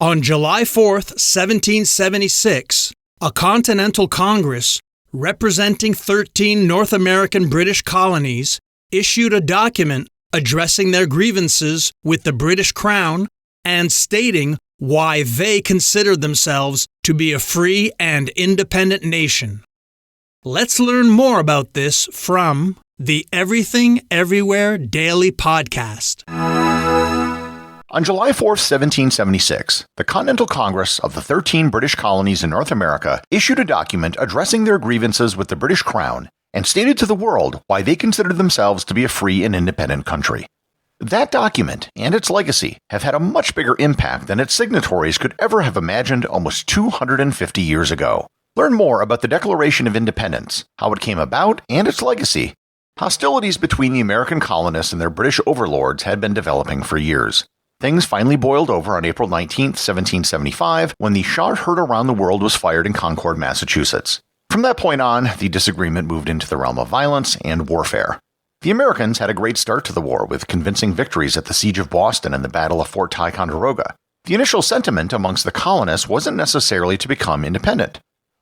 On July 4, 1776, a Continental Congress, representing 13 North American British colonies, issued a document addressing their grievances with the British Crown and stating why they considered themselves to be a free and independent nation. Let's learn more about this from the Everything Everywhere Daily Podcast. On July 4, 1776, the Continental Congress of the 13 British colonies in North America issued a document addressing their grievances with the British Crown and stated to the world why they considered themselves to be a free and independent country. That document and its legacy have had a much bigger impact than its signatories could ever have imagined almost 250 years ago. Learn more about the Declaration of Independence, how it came about, and its legacy. Hostilities between the American colonists and their British overlords had been developing for years. Things finally boiled over on April 19, 1775, when the shot heard around the world was fired in Concord, Massachusetts. From that point on, the disagreement moved into the realm of violence and warfare. The Americans had a great start to the war with convincing victories at the Siege of Boston and the Battle of Fort Ticonderoga. The initial sentiment amongst the colonists wasn't necessarily to become independent.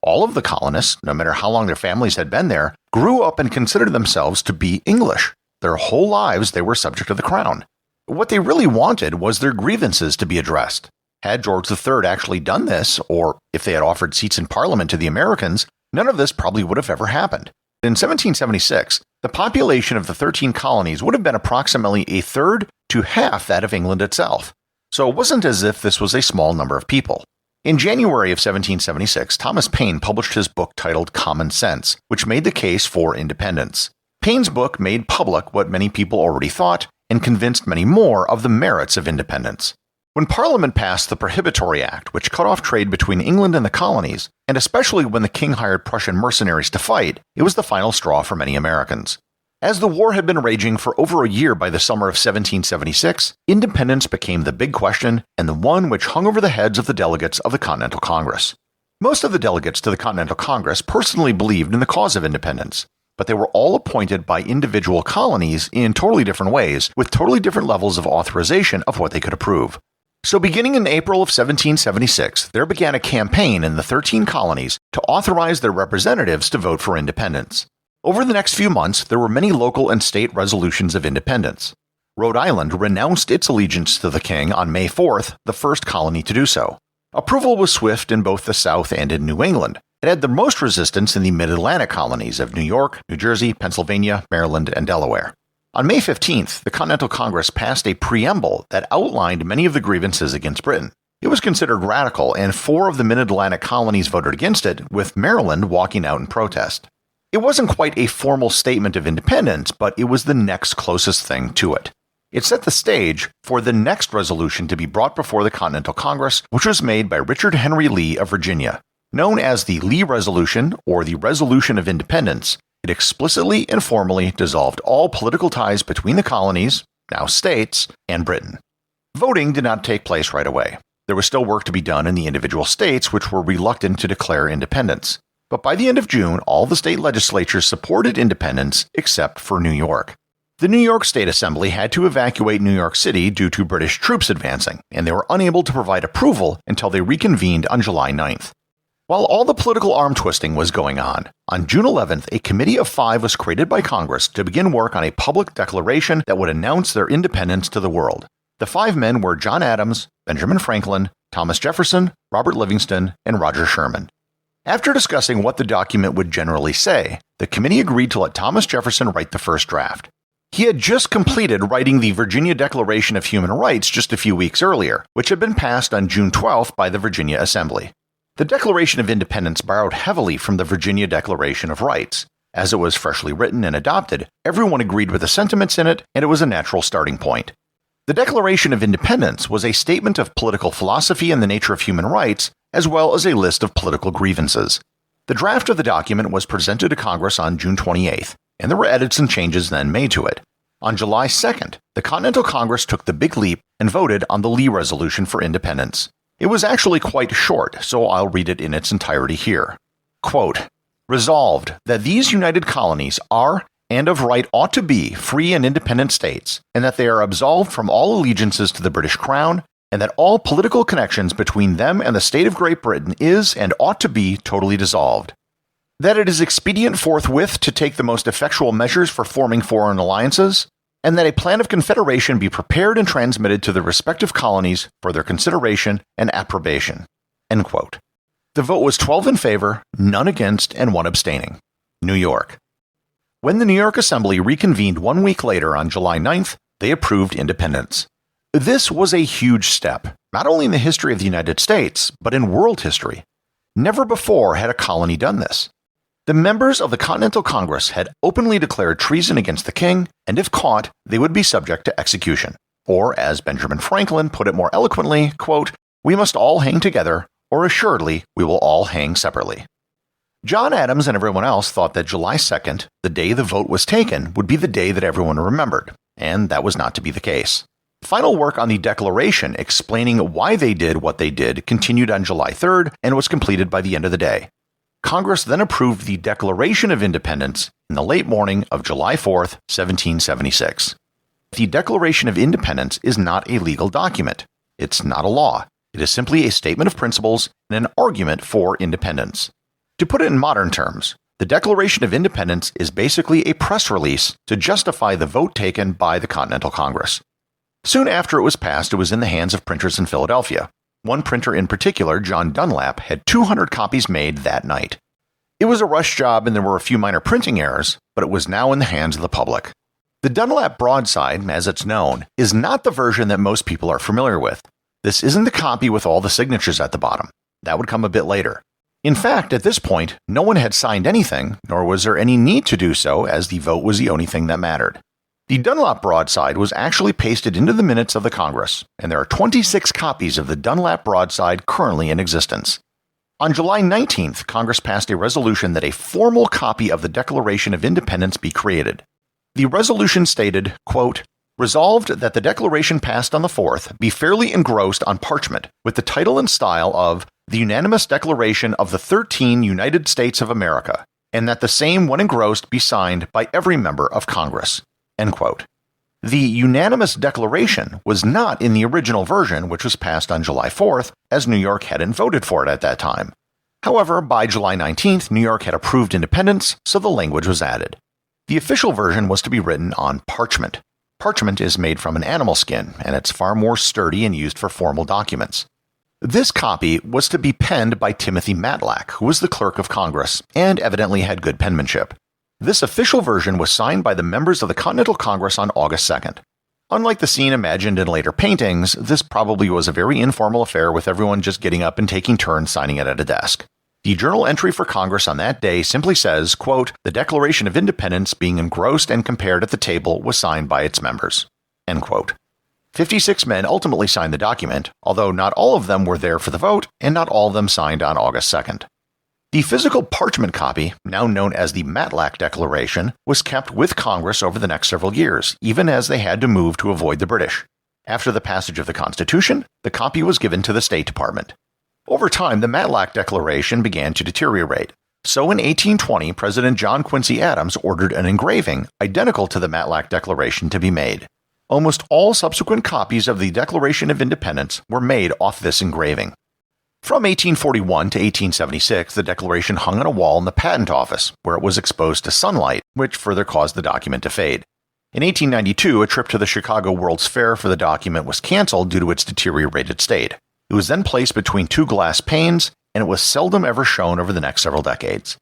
All of the colonists, no matter how long their families had been there, grew up and considered themselves to be English. Their whole lives they were subject to the crown. What they really wanted was their grievances to be addressed. Had George III actually done this, or if they had offered seats in Parliament to the Americans, none of this probably would have ever happened. In 1776, the population of the 13 colonies would have been approximately a third to half that of England itself. So it wasn't as if this was a small number of people. In January of 1776, Thomas Paine published his book titled Common Sense, which made the case for independence. Paine's book made public what many people already thought, and convinced many more of the merits of independence. When Parliament passed the Prohibitory Act, which cut off trade between England and the colonies, and especially when the king hired Prussian mercenaries to fight, it was the final straw for many Americans. As the war had been raging for over a year by the summer of 1776, independence became the big question and the one which hung over the heads of the delegates of the Continental Congress. Most of the delegates to the Continental Congress personally believed in the cause of independence, but they were all appointed by individual colonies in totally different ways, with totally different levels of authorization of what they could approve. So beginning in April of 1776, there began a campaign in the 13 colonies to authorize their representatives to vote for independence. Over the next few months, there were many local and state resolutions of independence. Rhode Island renounced its allegiance to the king on May 4th, the first colony to do so. Approval was swift in both the South and in New England. It had the most resistance in the Mid-Atlantic colonies of New York, New Jersey, Pennsylvania, Maryland, and Delaware. On May 15th, the Continental Congress passed a preamble that outlined many of the grievances against Britain. It was considered radical, and 4 of the Mid-Atlantic colonies voted against it, with Maryland walking out in protest. It wasn't quite a formal statement of independence, but it was the next closest thing to it. It set the stage for the next resolution to be brought before the Continental Congress, which was made by Richard Henry Lee of Virginia. Known as the Lee Resolution, or the Resolution of Independence, it explicitly and formally dissolved all political ties between the colonies, now states, and Britain. Voting did not take place right away. There was still work to be done in the individual states, which were reluctant to declare independence. But by the end of June, all the state legislatures supported independence except for New York. The New York State Assembly had to evacuate New York City due to British troops advancing, and they were unable to provide approval until they reconvened on July 9th. While all the political arm-twisting was going on June 11th, a committee of 5 was created by Congress to begin work on a public declaration that would announce their independence to the world. The 5 men were John Adams, Benjamin Franklin, Thomas Jefferson, Robert Livingston, and Roger Sherman. After discussing what the document would generally say, the committee agreed to let Thomas Jefferson write the first draft. He had just completed writing the Virginia Declaration of Human Rights just a few weeks earlier, which had been passed on June 12th by the Virginia Assembly. The Declaration of Independence borrowed heavily from the Virginia Declaration of Rights. As it was freshly written and adopted, everyone agreed with the sentiments in it, and it was a natural starting point. The Declaration of Independence was a statement of political philosophy and the nature of human rights, as well as a list of political grievances. The draft of the document was presented to Congress on June 28th, and there were edits and changes then made to it. On July 2nd, the Continental Congress took the big leap and voted on the Lee Resolution for Independence. It was actually quite short, so I'll read it in its entirety here. Quote, "Resolved that these united colonies are, and of right ought to be, free and independent states, and that they are absolved from all allegiances to the British Crown, and that all political connections between them and the state of Great Britain is and ought to be totally dissolved. That it is expedient forthwith to take the most effectual measures for forming foreign alliances, and that a plan of confederation be prepared and transmitted to the respective colonies for their consideration and approbation." End quote. The vote was 12 in favor, none against, and 1 abstaining. New York. When the New York Assembly reconvened 1 week later on July 9th, they approved independence. This was a huge step, not only in the history of the United States, but in world history. Never before had a colony done this. The members of the Continental Congress had openly declared treason against the king, and if caught, they would be subject to execution. Or, as Benjamin Franklin put it more eloquently, quote, "We must all hang together, or assuredly we will all hang separately." John Adams and everyone else thought that July 2nd, the day the vote was taken, would be the day that everyone remembered, and that was not to be the case. Final work on the Declaration explaining why they did what they did continued on July 3rd and was completed by the end of the day. Congress then approved the Declaration of Independence in the late morning of July 4th, 1776. The Declaration of Independence is not a legal document. It's not a law. It is simply a statement of principles and an argument for independence. To put it in modern terms, the Declaration of Independence is basically a press release to justify the vote taken by the Continental Congress. Soon after it was passed, it was in the hands of printers in Philadelphia. One printer in particular, John Dunlap, had 200 copies made that night. It was a rush job and there were a few minor printing errors, but it was now in the hands of the public. The Dunlap broadside, as it's known, is not the version that most people are familiar with. This isn't the copy with all the signatures at the bottom. That would come a bit later. In fact, at this point, no one had signed anything, nor was there any need to do so, as the vote was the only thing that mattered. The Dunlap broadside was actually pasted into the minutes of the Congress, and there are 26 copies of the Dunlap broadside currently in existence. On July 19th, Congress passed a resolution that a formal copy of the Declaration of Independence be created. The resolution stated, quote, "Resolved that the Declaration passed on the 4th be fairly engrossed on parchment, with the title and style of the Unanimous Declaration of the 13 United States of America, and that the same when engrossed be signed by every member of Congress." End quote. The unanimous declaration was not in the original version, which was passed on July 4th, as New York hadn't voted for it at that time. However, by July 19th, New York had approved independence, so the language was added. The official version was to be written on parchment. Parchment is made from an animal skin, and it's far more sturdy and used for formal documents. This copy was to be penned by Timothy Matlack, who was the clerk of Congress, and evidently had good penmanship. This official version was signed by the members of the Continental Congress on August 2nd. Unlike the scene imagined in later paintings, this probably was a very informal affair with everyone just getting up and taking turns signing it at a desk. The journal entry for Congress on that day simply says, quote, "The Declaration of Independence being engrossed and compared at the table was signed by its members." End quote. 56 men ultimately signed the document, although not all of them were there for the vote, and not all of them signed on August 2nd. The physical parchment copy, now known as the Matlack Declaration, was kept with Congress over the next several years, even as they had to move to avoid the British. After the passage of the Constitution, the copy was given to the State Department. Over time, the Matlack Declaration began to deteriorate. So in 1820, President John Quincy Adams ordered an engraving identical to the Matlack Declaration to be made. Almost all subsequent copies of the Declaration of Independence were made off this engraving. From 1841 to 1876, the Declaration hung on a wall in the Patent Office, where it was exposed to sunlight, which further caused the document to fade. In 1892, a trip to the Chicago World's Fair for the document was canceled due to its deteriorated state. It was then placed between two glass panes, and it was seldom ever shown over the next several decades.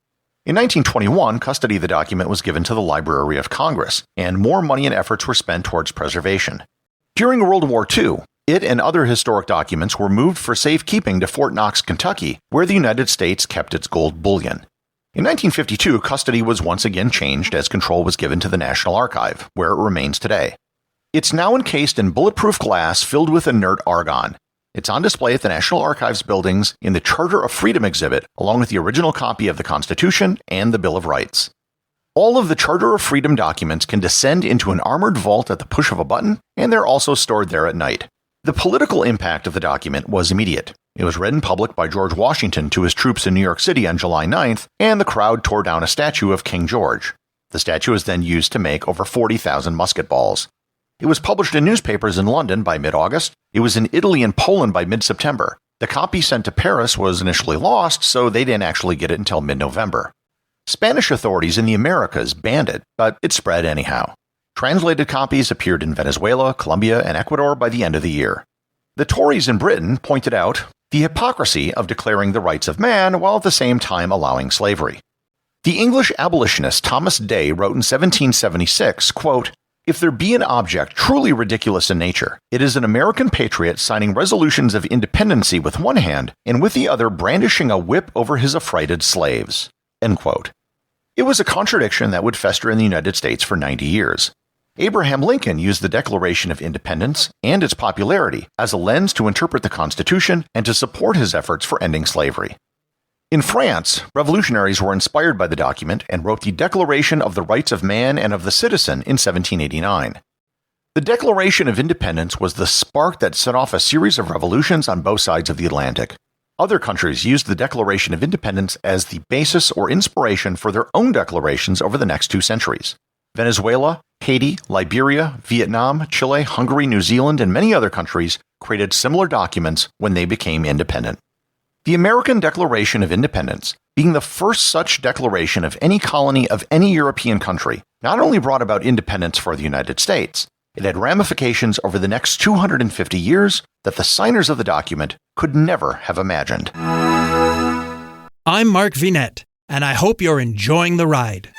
In 1921, custody of the document was given to the Library of Congress, and more money and efforts were spent towards preservation. During World War II, it and other historic documents were moved for safekeeping to Fort Knox, Kentucky, where the United States kept its gold bullion. In 1952, custody was once again changed as control was given to the National Archive, where it remains today. It's now encased in bulletproof glass filled with inert argon. It's on display at the National Archives buildings in the Charter of Freedom exhibit, along with the original copy of the Constitution and the Bill of Rights. All of the Charter of Freedom documents can descend into an armored vault at the push of a button, and they're also stored there at night. The political impact of the document was immediate. It was read in public by George Washington to his troops in New York City on July 9th, and the crowd tore down a statue of King George. The statue was then used to make over 40,000 musket balls. It was published in newspapers in London by mid-August. It was in Italy and Poland by mid-September. The copy sent to Paris was initially lost, so they didn't actually get it until mid-November. Spanish authorities in the Americas banned it, but it spread anyhow. Translated copies appeared in Venezuela, Colombia, and Ecuador by the end of the year. The Tories in Britain pointed out the hypocrisy of declaring the rights of man while at the same time allowing slavery. The English abolitionist Thomas Day wrote in 1776, quote, "If there be an object truly ridiculous in nature, it is an American patriot signing resolutions of independency with one hand and with the other brandishing a whip over his affrighted slaves." End quote. It was a contradiction that would fester in the United States for 90 years. Abraham Lincoln used the Declaration of Independence and its popularity as a lens to interpret the Constitution and to support his efforts for ending slavery. In France, revolutionaries were inspired by the document and wrote the Declaration of the Rights of Man and of the Citizen in 1789. The Declaration of Independence was the spark that set off a series of revolutions on both sides of the Atlantic. Other countries used the Declaration of Independence as the basis or inspiration for their own declarations over the next 2 centuries. Venezuela, Haiti, Liberia, Vietnam, Chile, Hungary, New Zealand, and many other countries created similar documents when they became independent. The American Declaration of Independence, being the first such declaration of any colony of any European country, not only brought about independence for the United States, it had ramifications over the next 250 years that the signers of the document could never have imagined. I'm Mark Vinette, and I hope you're enjoying the ride.